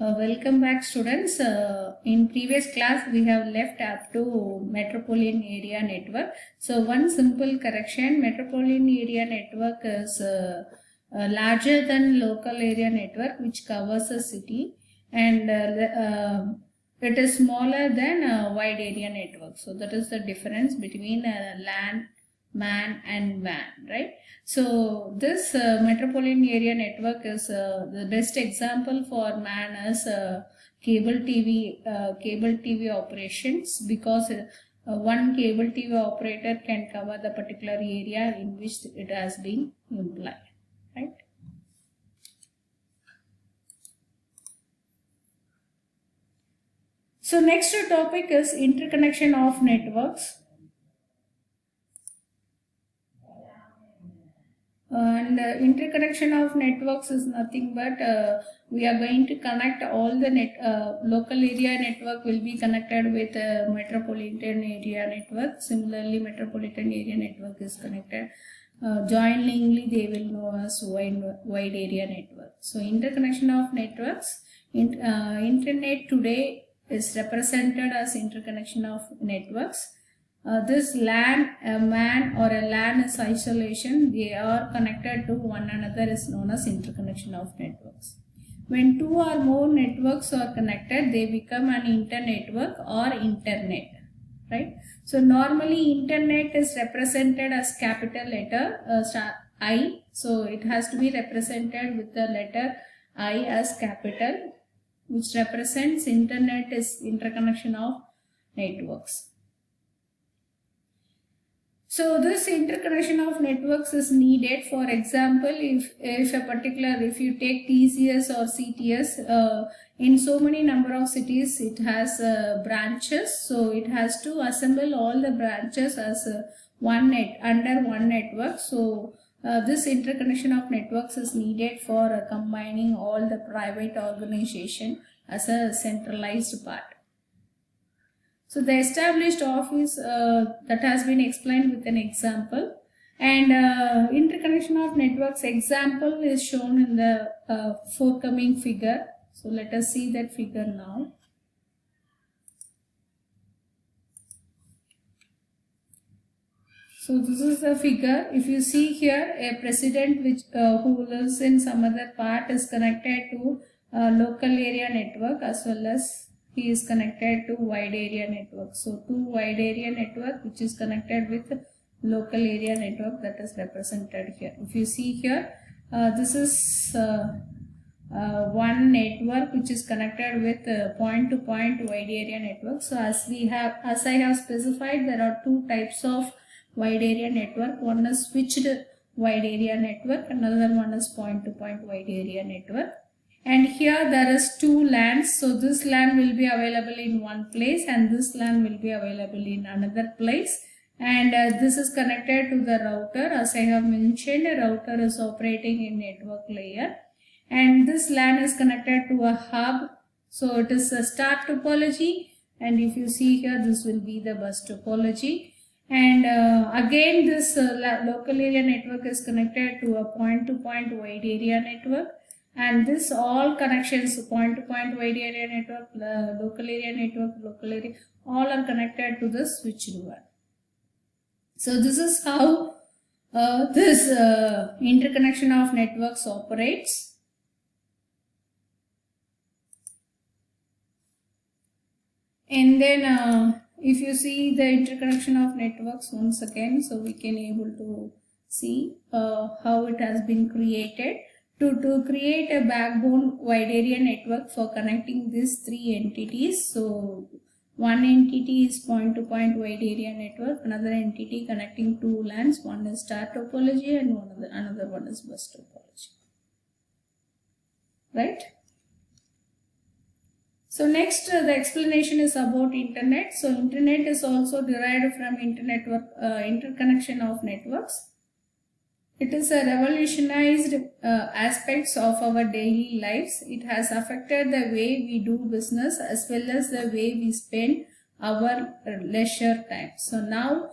Welcome back, students. In previous class we have left up to metropolitan area network. So one simple correction: metropolitan area network is larger than local area network, which covers a city, and it is smaller than a wide area network. So that is the difference between LAN, MAN, and WAN, right? So this metropolitan area network is the best example for MAN as cable TV operations, because one cable TV operator can cover the particular area in which it has been implied, right? So next topic is interconnection of networks. And interconnection of networks is nothing but we are going to connect all the local area network will be connected with metropolitan area network. Similarly, metropolitan area network is connected. Jointly, they will know as wide area network. So interconnection of networks. Internet today is represented as interconnection of networks. This LAN, a MAN or a LAN is isolation. They are connected to one another is known as interconnection of networks. When two or more networks are connected, they become an internetwork or internet, right? So normally internet is represented as capital letter I. So it has to be represented with the letter I as capital, which represents internet is interconnection of networks. So this interconnection of networks is needed. For example, if you take TCS or CTS, in so many number of cities it has branches, so it has to assemble all the branches as under one network. So this interconnection of networks is needed for combining all the private organization as a centralized part. So the established office that has been explained with an example, and interconnection of networks example is shown in the forthcoming figure. So let us see that figure now. So this is the figure. If you see here, a president who lives in some other part is connected to local area network, as well as he is connected to wide area network. So two wide area network which is connected with local area network, that is represented here. If you see here, this is one network which is connected with point-to-point wide area network. So as I have specified, there are two types of wide area network. One is switched wide area network, another one is point-to-point wide area network. And here there is two LANs. So this LAN will be available in one place and this LAN will be available in another place. And this is connected to the router. As I have mentioned, a router is operating in network layer. And this LAN is connected to a hub. So it is a star topology. And if you see here, this will be the bus topology. And again, this local area network is connected to a point-to-point wide area network. And this all connections, point-to-point wide area network, local area network, local area, all are connected to the switched one. So this is how this interconnection of networks operates. And then if you see the interconnection of networks once again, so we can able to see how it has been created. To create a backbone wide area network for connecting these three entities. So one entity is point-to-point wide area network, another entity connecting two LANs, one is star topology and another one is bus topology. Right? So next the explanation is about internet. So internet is also derived from interconnection of networks. It is a revolutionized aspects of our daily lives. It has affected the way we do business as well as the way we spend our leisure time. So now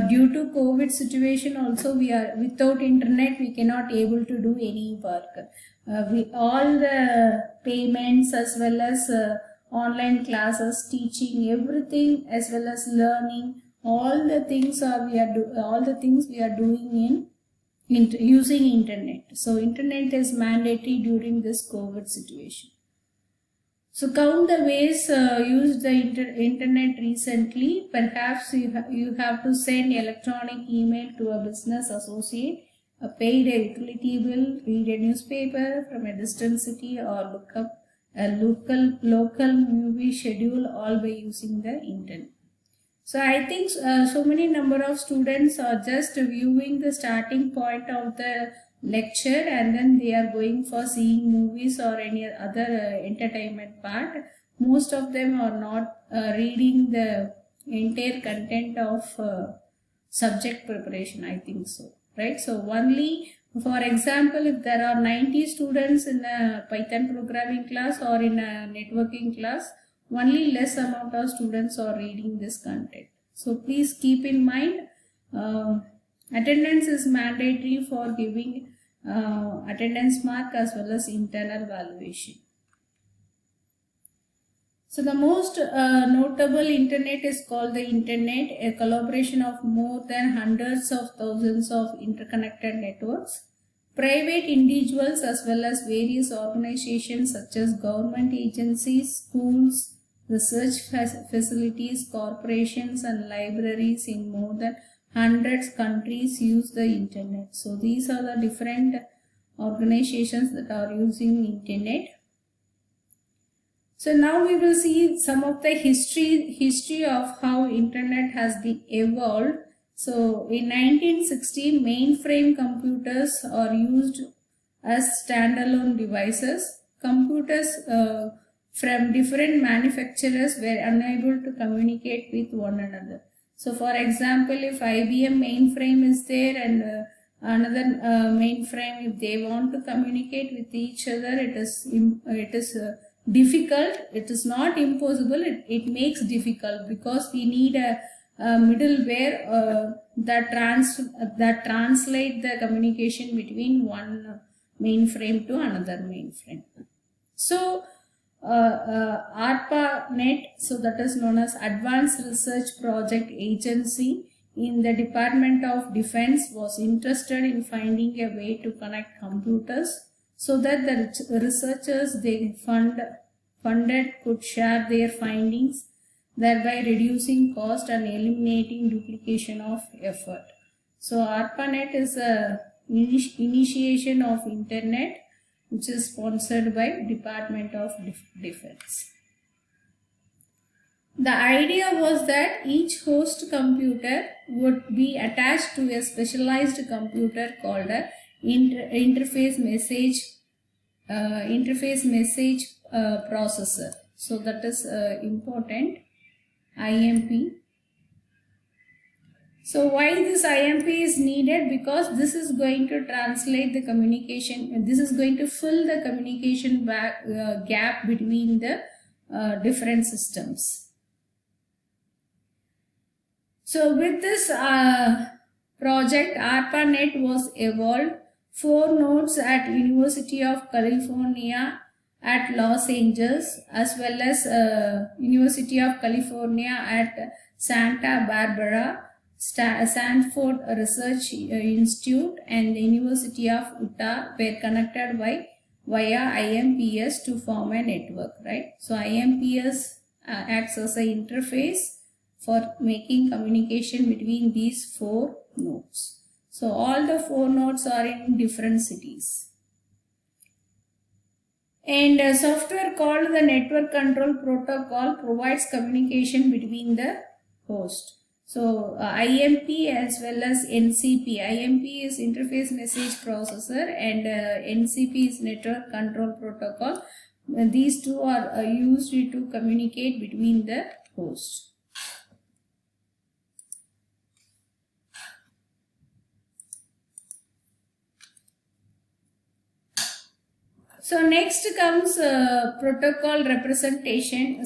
due to COVID situation also, we are without internet we cannot able to do any work. We all the payments as well as online classes, teaching, everything as well as learning, all the things we are doing in using internet. So internet is mandatory during this COVID situation. So count the ways used the internet recently. Perhaps you have to send electronic email to a business associate, paid a utility bill, read a newspaper from a distant city, or look up a local movie schedule, all by using the internet. So I think so many number of students are just viewing the starting point of the lecture, and then they are going for seeing movies or any other entertainment part. Most of them are not reading the entire content of subject preparation, I think so, right? So only, for example, if there are 90 students in a Python programming class or in a networking class, only less amount of students are reading this content. So please keep in mind, attendance is mandatory for giving attendance mark as well as internal valuation. So the most notable internet is called the internet, a collaboration of more than hundreds of thousands of interconnected networks. Private individuals as well as various organizations such as government agencies, schools, research facilities, corporations and libraries in more than 100 countries use the internet. So these are the different organizations that are using internet. So now we will see some of the history of how internet has been evolved. So in 1960, mainframe computers are used as standalone devices. Computers from different manufacturers were unable to communicate with one another. So for example, if IBM mainframe is there and another mainframe, if they want to communicate with each other, it is difficult. It is not impossible. It makes difficult because we need a middleware that translate the communication between one mainframe to another mainframe. So ARPANET, so that is known as Advanced Research Project Agency in the Department of Defense, was interested in finding a way to connect computers so that the researchers they funded could share their findings, thereby reducing cost and eliminating duplication of effort. So ARPANET is a initiation of internet which is sponsored by Department of Defense. The idea was that each host computer would be attached to a specialized computer called a interface message processor. So that is important, IMP. So why this IMP is needed? Because this is going to translate the communication, this is going to fill the communication gap between the different systems. So with this project, ARPANET was evolved. 4 nodes at University of California at Los Angeles, as well as University of California at Santa Barbara, Stanford Research Institute and the University of Utah were connected via IMPS to form a network, right? So IMPS acts as an interface for making communication between these 4 nodes. So all the 4 nodes are in different cities. And a software called the Network Control Protocol provides communication between the host. So IMP as well as NCP. IMP is Interface Message Processor and NCP is Network Control Protocol. These two are used to communicate between the hosts. So next comes protocol representation,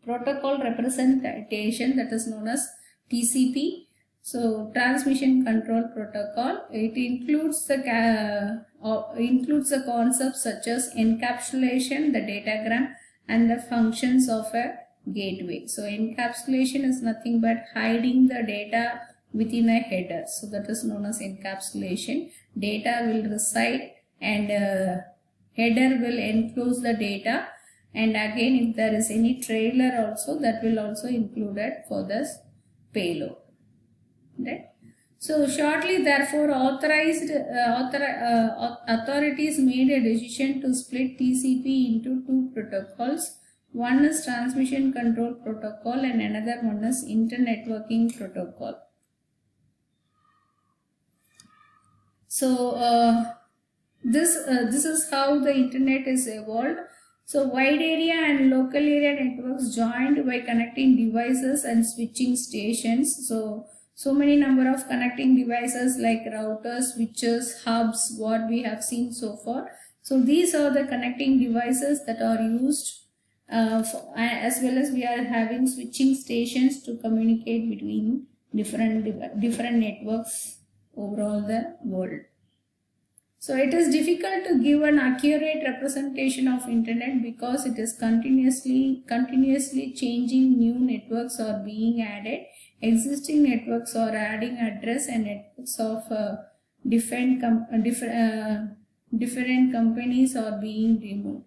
protocol representation, that is known as TCP. So transmission control protocol, it includes the concepts such as encapsulation, the datagram, and the functions of a gateway. So encapsulation is nothing but hiding the data within a header. So that is known as encapsulation. Data will reside and header will enclose the data, and again if there is any trailer also, that will also included for this payload. Right? So shortly, therefore, authorities made a decision to split TCP into two protocols. One is transmission control protocol and another one is internetworking protocol. So this is how the internet is evolved. So wide area and local area networks joined by connecting devices and switching stations. So many number of connecting devices like routers, switches, hubs, what we have seen so far. So these are the connecting devices that are used, as well as we are having switching stations to communicate between different networks overall the world. So it is difficult to give an accurate representation of internet because it is continuously changing. New networks are being added, existing networks are adding address, and networks of different companies are being removed.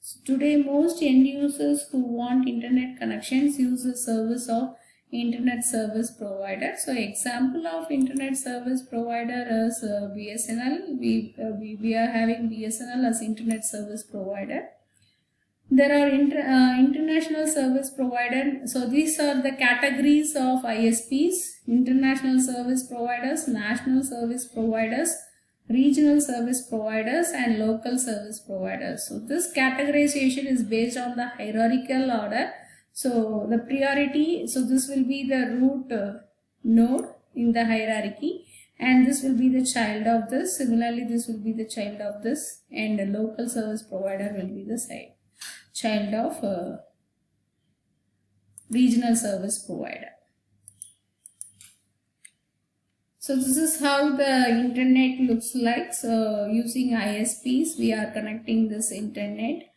So today most end users who want internet connections use the service of internet service provider. So example of internet service provider is BSNL. We are having BSNL as internet service provider. There are international service provider. So these are the categories of ISPs: international service providers, national service providers, regional service providers, and local service providers. So this categorization is based on the hierarchical order. So the priority, so this will be the root node in the hierarchy, and this will be the child of this. Similarly, this will be the child of this, and the local service provider will be the child of regional service provider. So this is how the internet looks like. So using ISPs, we are connecting this internet.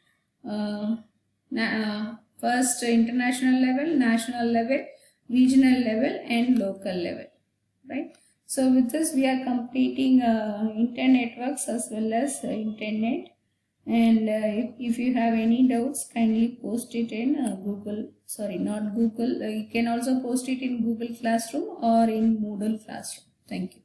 First international level, national level, regional level, and local level, right? So with this we are completing internetworks as well as internet. And if you have any doubts, kindly post it in you can also post it in Google Classroom or in Moodle Classroom. Thank you.